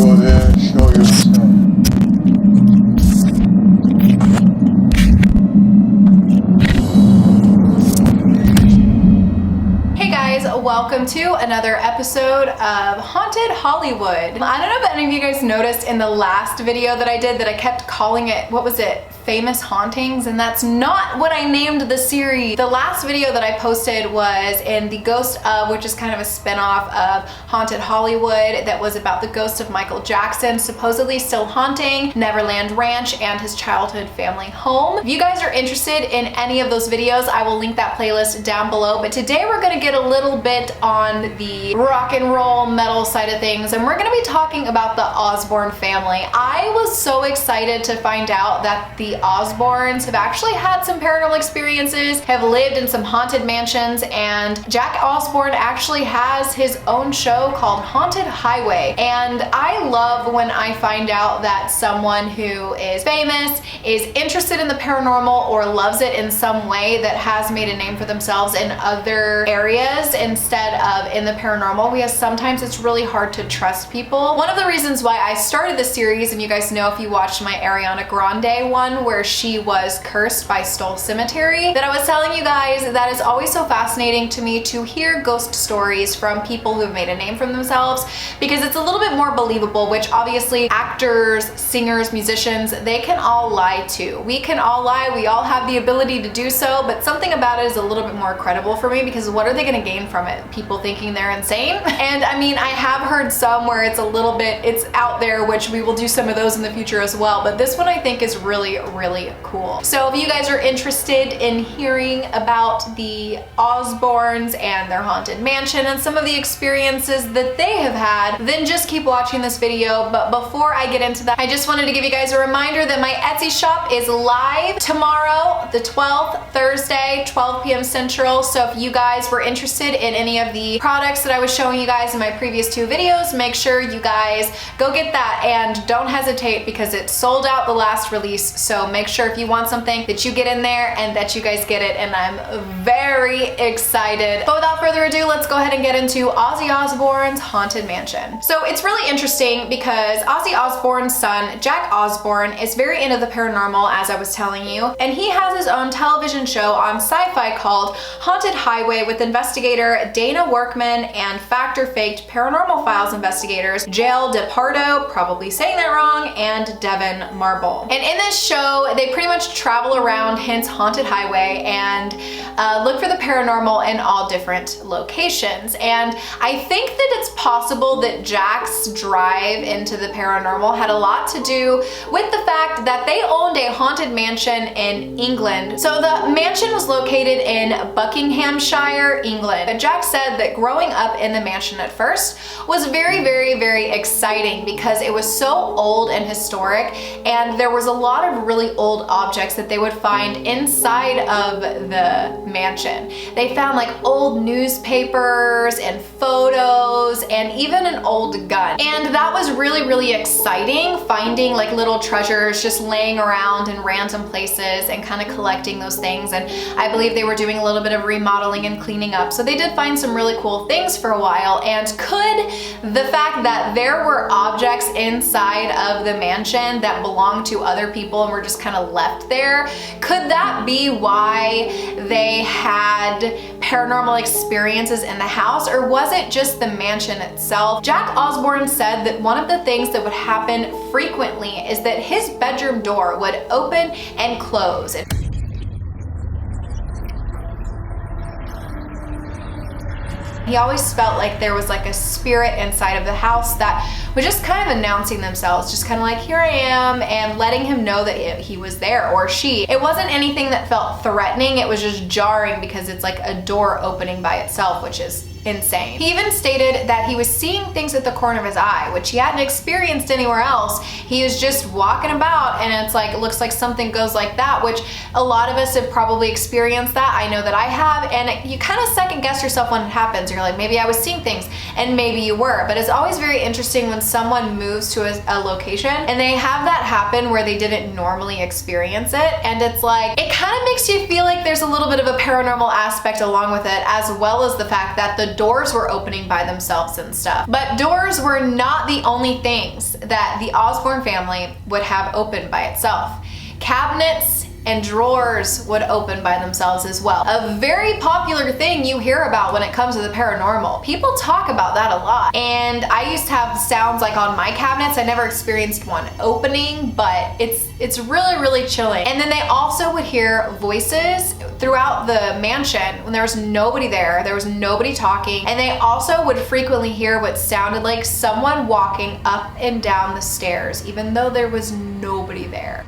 Go there and show yourself. Welcome to another episode of Haunted Hollywood. I don't know if any of you guys noticed in the last video that I did that I kept calling it, what was it? Famous Hauntings, and that's not what I named the series. The last video that I posted was in the Ghost of, which is kind of a spin-off of Haunted Hollywood, that was about the ghost of Michael Jackson supposedly still haunting Neverland Ranch and his childhood family home. If you guys are interested in any of those videos, I will link that playlist down below. But today we're gonna get a little bit on the rock and roll metal side of things, and we're gonna be talking about the Osbourne family. I was so excited to find out that the Osbournes have actually had some paranormal experiences, have lived in some haunted mansions, and Jack Osbourne actually has his own show called Haunted Highway. And I love when I find out that someone who is famous, is interested in the paranormal, or loves it in some way that has made a name for themselves in other areas instead of in the paranormal, because sometimes it's really hard to trust people. One of the reasons why I started this series, and you guys know if you watched my Ariana Grande one where she was cursed by Stoll Cemetery, that I was telling you guys that is always so fascinating to me to hear ghost stories from people who've made a name for themselves, because it's a little bit more believable, which obviously actors, singers, musicians, they can all lie too. We can all lie, we all have the ability to do so, but something about it is a little bit more credible for me, because what are they gonna gain from it? People thinking they're insane? And I mean, I have heard some where it's a little bit, it's out there, which we will do some of those in the future as well, but this one I think is really cool. So if you guys are interested in hearing about the Osbournes and their haunted mansion and some of the experiences that they have had, then just keep watching this video. But before I get into that, I just wanted to give you guys a reminder that my Etsy shop is live tomorrow, the 12th, Thursday, 12 p.m. Central. So if you guys were interested in any of the products that I was showing you guys in my previous two videos, make sure you guys go get that, and don't hesitate because it sold out the last release. So make sure if you want something that you get in there and that you guys get it, and I'm very excited. But without further ado, let's go ahead and get into Ozzy Osbourne's Haunted Mansion. So it's really interesting because Ozzy Osbourne's son, Jack Osbourne, is very into the paranormal, as I was telling you, and he has his own television show on Sci-Fi called Haunted Highway with investigator Dana Workman and fact-or-faked Paranormal Files investigators Jael DePardo, probably saying that wrong, and Devin Marble. And in this show, they pretty much travel around hence Haunted Highway and look for the paranormal in all different locations. And I think that it's possible that Jack's drive into the paranormal had a lot to do with the fact that they owned a haunted mansion in England. So the mansion was located in Buckinghamshire, England. And Jack said that growing up in the mansion at first was very exciting because it was so old and historic, and there was a lot of really old objects that they would find inside of the mansion. They found like old newspapers and photos and even an old gun. And that was really exciting, finding like little treasures just laying around in random places and kind of collecting those things. And I believe they were doing a little bit of remodeling and cleaning up. So they did find some really cool things for a while. And could the fact that there were objects inside of the mansion that belonged to other people and were just kind of left there, could that be why they had paranormal experiences in the house, or was it just the mansion itself? Jack Osbourne said that one of the things that would happen frequently is that his bedroom door would open and close. He always felt like there was like a spirit inside of the house that was just kind of announcing themselves, just kind of like, here I am, and letting him know that he was there, or she. It wasn't anything that felt threatening, it was just jarring because it's like a door opening by itself, which is insane. He even stated that he was seeing things at the corner of his eye, which he hadn't experienced anywhere else. He was just walking about and it's like, it looks like something goes like that, which a lot of us have probably experienced that. I know that I have, and you kind of second guess yourself when it happens. You're like, maybe I was seeing things, and maybe you were. But it's always very interesting when someone moves to a location and they have that happen where they didn't normally experience it, and it's like, it kind of makes you feel like there's a little bit of a paranormal aspect along with it, as well as the fact that the the doors were opening by themselves and stuff. But doors were not the only things that the Osbourne family would have open by itself. Cabinets and drawers would open by themselves as well. A very popular thing you hear about when it comes to the paranormal. People talk about that a lot. And I used to have sounds like on my cabinets. I never experienced one opening, but it's really, really chilling. And then they also would hear voices throughout the mansion when there was nobody there was nobody talking. And they also would frequently hear what sounded like someone walking up and down the stairs, even though there was nobody there.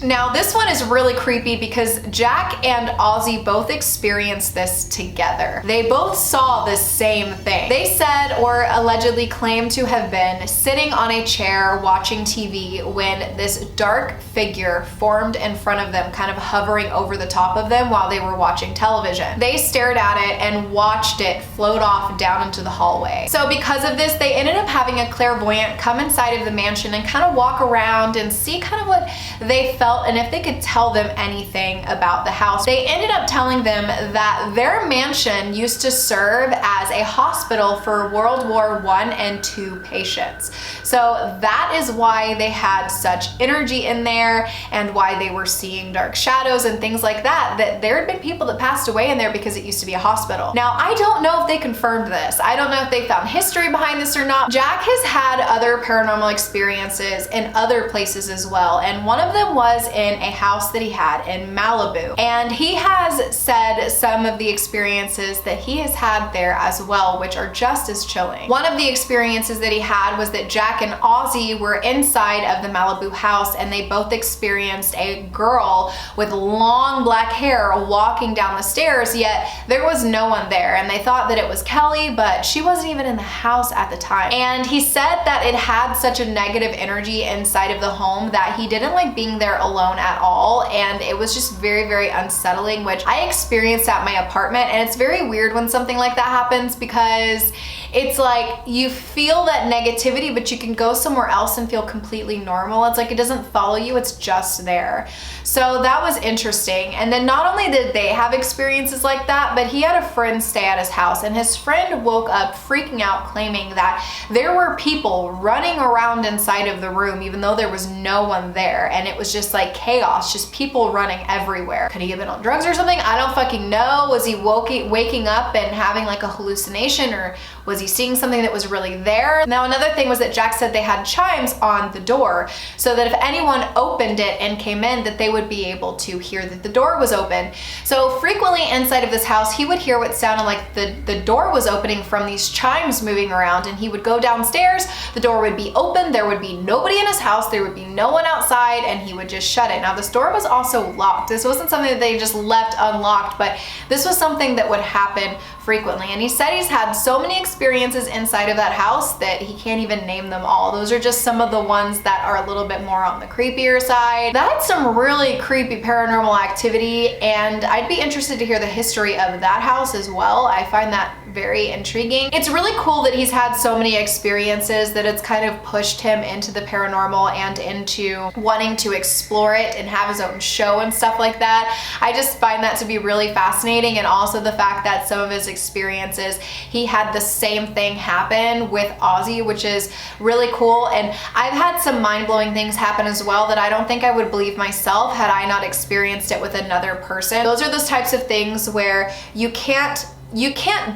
Now this one is really creepy because Jack and Ozzy both experienced this together. They both saw the same thing. They said or allegedly claimed to have been sitting on a chair watching TV when this dark figure formed in front of them, kind of hovering over the top of them while they were watching television. They stared at it and watched it float off down into the hallway. So because of this, they ended up having a clairvoyant come inside of the mansion and kind of walk around and see kind of what they felt and if they could tell them anything about the house. They ended up telling them that their mansion used to serve as a hospital for World War I and II patients. So that is why they had such energy in there and why they were seeing dark shadows and things like that, that there had been people that passed away in there because it used to be a hospital. Now, I don't know if they confirmed this. I don't know if they found history behind this or not. Jack has had other paranormal experiences in other places as well, and one of them was in a house that he had in Malibu. And he has said some of the experiences that he has had there as well, which are just as chilling. One of the experiences that he had was that Jack and Ozzy were inside of the Malibu house and they both experienced a girl with long black hair walking down the stairs, yet there was no one there. And they thought that it was Kelly, but she wasn't even in the house at the time. And he said that it had such a negative energy inside of the home that he didn't like being there alone at all, and it was just very, very unsettling, which I experienced at my apartment. And it's very weird when something like that happens because it's like you feel that negativity, but you can go somewhere else and feel completely normal. It's like it doesn't follow you, it's just there. So that was interesting. And then not only did they have experiences like that, but he had a friend stay at his house, and his friend woke up freaking out, claiming that there were people running around inside of the room even though there was no one there, and it was just like chaos, just people running everywhere. Could he have been on drugs or something? I don't fucking know. Was he waking up and having like a hallucination, or was he seeing something that was really there? Now, another thing was that Jack said they had chimes on the door so that if anyone opened it and came in, that they would be able to hear that the door was open. So frequently inside of this house, he would hear what sounded like the door was opening from these chimes moving around, and he would go downstairs, the door would be open, there would be nobody in his house, there would be no one outside, and he would just shut it. Now, this door was also locked. This wasn't something that they just left unlocked, but this was something that would happen frequently. And he said he's had so many experiences inside of that house that he can't even name them all. Those are just some of the ones that are a little bit more on the creepier side. That's some really creepy paranormal activity, and I'd be interested to hear the history of that house as well. I find that very intriguing. It's really cool that he's had so many experiences that it's kind of pushed him into the paranormal and into wanting to explore it and have his own show and stuff like that. I just find that to be really fascinating, and also the fact that some of his experiences, he had the same thing happen with Ozzy, which is really cool. And I've had some mind-blowing things happen as well that I don't think I would believe myself had I not experienced it with another person. Those are those types of things where you can't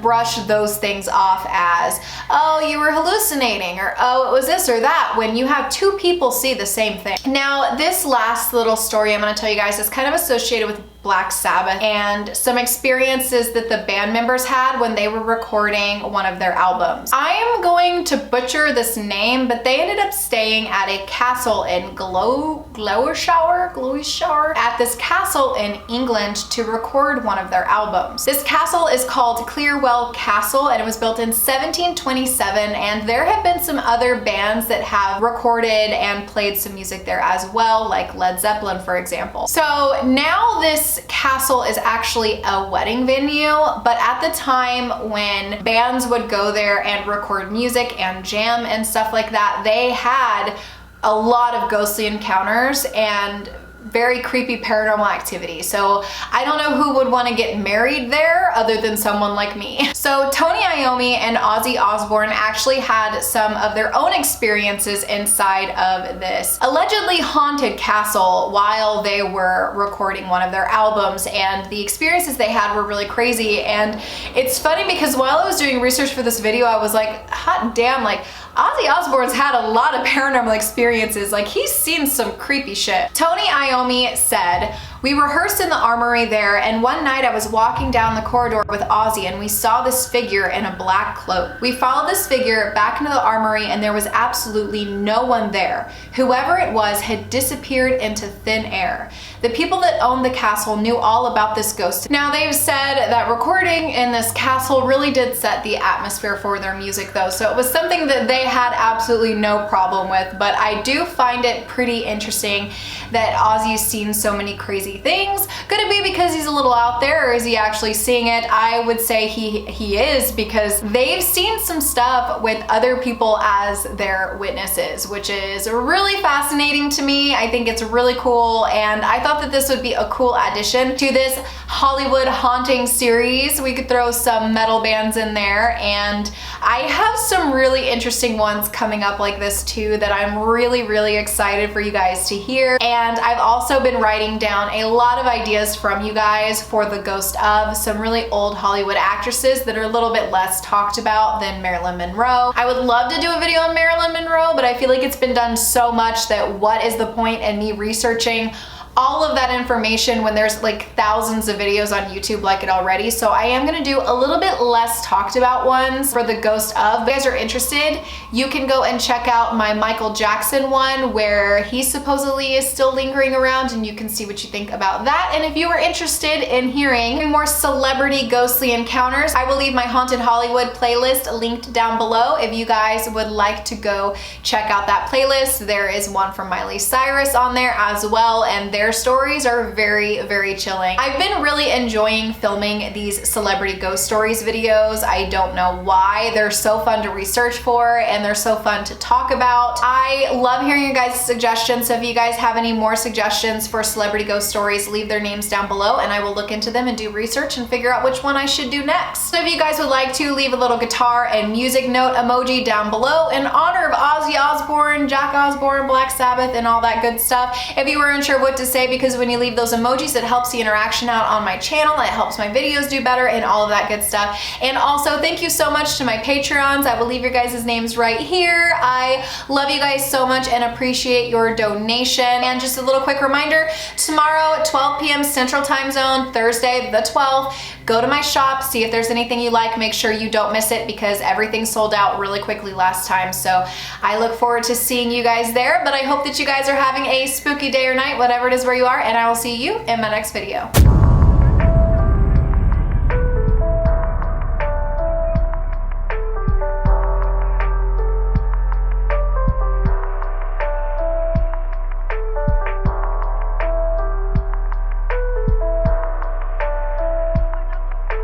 brush those things off as, oh, you were hallucinating, or oh, it was this or that, when you have two people see the same thing. Now, this last little story I'm going to tell you guys is kind of associated with Black Sabbath and some experiences that the band members had when they were recording one of their albums. I am going to butcher this name, but they ended up staying at a castle in Gloucestershire, at this castle in England to record one of their albums. This castle is called Clearwell Castle, and it was built in 1727, and there have been some other bands that have recorded and played some music there as well, like Led Zeppelin, for example. So now this castle is actually a wedding venue, but at the time when bands would go there and record music and jam and stuff like that, they had a lot of ghostly encounters and very creepy paranormal activity. So I don't know who would want to get married there other than someone like me. So Tony Iommi and Ozzy Osbourne actually had some of their own experiences inside of this allegedly haunted castle while they were recording one of their albums, and the experiences they had were really crazy. And it's funny because while I was doing research for this video, I was like, hot damn, like Ozzy Osbourne's had a lot of paranormal experiences. Like, he's seen some creepy shit. Tony Iommi said, "We rehearsed in the armory there, and one night I was walking down the corridor with Ozzy and we saw this figure in a black cloak. We followed this figure back into the armory and there was absolutely no one there. Whoever it was had disappeared into thin air. The people that owned the castle knew all about this ghost." Now, they've said that recording in this castle really did set the atmosphere for their music though, so it was something that they had absolutely no problem with, but I do find it pretty interesting that Ozzy's seen so many crazy things. Could it be because he's a little out there, or is he actually seeing it? I would say he is, because they've seen some stuff with other people as their witnesses, which is really fascinating to me. I think it's really cool, and I thought that this would be a cool addition to this Hollywood haunting series. We could throw some metal bands in there, and I have some really interesting ones coming up like this too that I'm really excited for you guys to hear. And I've also been writing down a lot of ideas from you guys for the ghost of some really old Hollywood actresses that are a little bit less talked about than Marilyn Monroe. I would love to do a video on Marilyn Monroe, but I feel like it's been done so much that what is the point in me researching all of that information when there's like thousands of videos on YouTube like it already? So I am gonna do a little bit less talked about ones for the ghost of. If you guys are interested, you can go and check out my Michael Jackson one where he supposedly is still lingering around, and you can see what you think about that. And if you are interested in hearing more celebrity ghostly encounters, I will leave my Haunted Hollywood playlist linked down below if you guys would like to go check out that playlist. There is one from Miley Cyrus on there as well, and their stories are very chilling. I've been really enjoying filming these celebrity ghost stories videos. I don't know why. They're so fun to research for, and they're so fun to talk about. I love hearing your guys' suggestions, so if you guys have any more suggestions for celebrity ghost stories, leave their names down below and I will look into them and do research and figure out which one I should do next. So if you guys would like to, leave a little guitar and music note emoji down below in honor of Ozzy Osbourne, Jack Osbourne, Black Sabbath, and all that good stuff. If you were unsure what to say, because when you leave those emojis, it helps the interaction out on my channel, it helps my videos do better, and all of that good stuff. And also, thank you so much to my Patreons. I will leave your guys' names right here. I love you guys so much and appreciate your donation. And just a little quick reminder, tomorrow at 12 p.m. Central Time Zone, Thursday the 12th, go to my shop, see if there's anything you like. Make sure you don't miss it because everything sold out really quickly last time. So I look forward to seeing you guys there, but I hope that you guys are having a spooky day or night, whatever it is where you are, and I will see you in my next video.